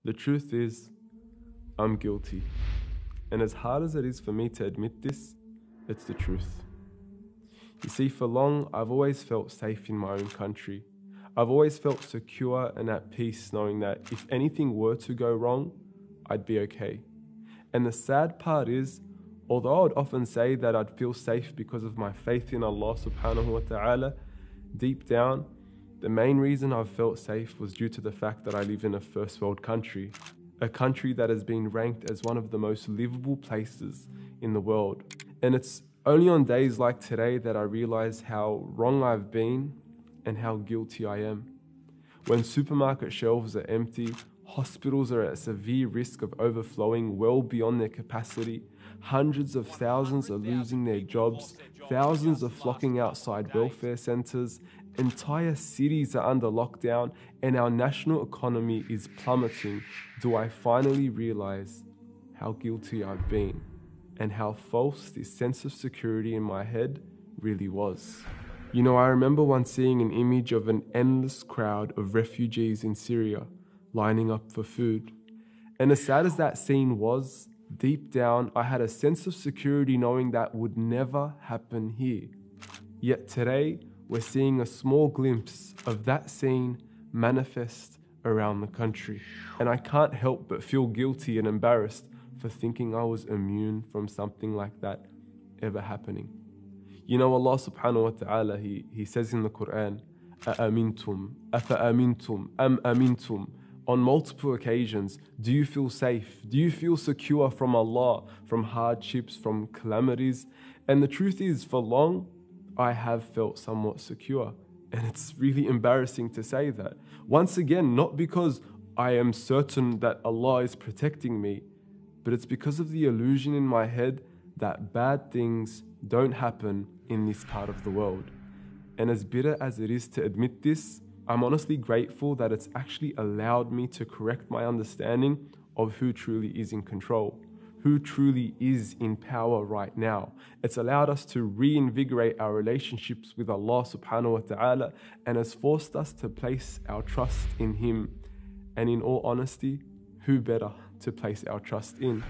The truth is, I'm guilty. And as hard as it is for me to admit this, it's the truth. You see, for long, I've always felt safe in my own country. I've always felt secure and at peace knowing that if anything were to go wrong, I'd be okay. And the sad part is, although I would often say that I'd feel safe because of my faith in Allah subhanahu wa ta'ala, deep down, the main reason I've felt safe was due to the fact that I live in a first world country, a country that has been ranked as one of the most livable places in the world. And it's only on days like today that I realize how wrong I've been and how guilty I am. When supermarket shelves are empty, hospitals are at severe risk of overflowing well beyond their capacity, hundreds of thousands are losing their jobs, thousands are flocking outside welfare centres, entire cities are under lockdown, and our national economy is plummeting, do I finally realize how guilty I've been and how false this sense of security in my head really was. You know, I remember once seeing an image of an endless crowd of refugees in Syria lining up for food. And as sad as that scene was, deep down I had a sense of security knowing that would never happen here. Yet today, we're seeing a small glimpse of that scene manifest around the country. And I can't help but feel guilty and embarrassed for thinking I was immune from something like that ever happening. You know, Allah subhanahu wa ta'ala, He says in the Quran, أَأَمِنْتُمْ أَفَأَمِنْتُمْ أَمْ أَمِنْتُمْ. On multiple occasions, do you feel safe? Do you feel secure from Allah, from hardships, from calamities? And the truth is, for long, I have felt somewhat secure. And it's really embarrassing to say that. Once again, not because I am certain that Allah is protecting me, but it's because of the illusion in my head that bad things don't happen in this part of the world. And as bitter as it is to admit this, I'm honestly grateful that it's actually allowed me to correct my understanding of who truly is in control, who truly is in power right now. It's allowed us to reinvigorate our relationships with Allah subhanahu wa ta'ala and has forced us to place our trust in Him. And in all honesty, who better to place our trust in?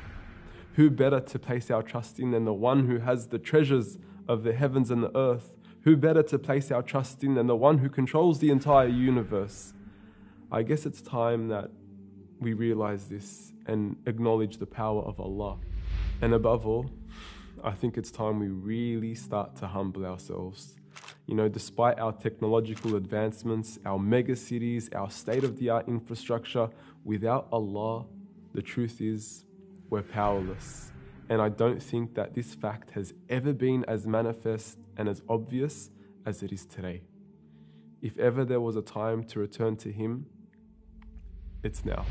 Who better to place our trust in than the one who has the treasures of the heavens and the earth? Who better to place our trust in than the one who controls the entire universe? I guess it's time that we realize this and acknowledge the power of Allah. And above all, I think it's time we really start to humble ourselves. You know, despite our technological advancements, our mega cities, our state-of-the-art infrastructure, without Allah, the truth is, we're powerless. And I don't think that this fact has ever been as manifest and as obvious as it is today. If ever there was a time to return to Him, it's now.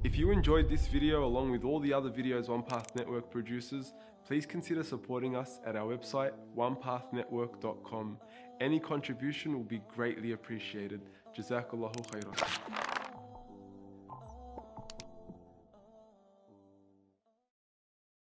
If you enjoyed this video along with all the other videos One Path Network produces, please consider supporting us at our website, onepathnetwork.com. Any contribution will be greatly appreciated. Jazakallahu khairan.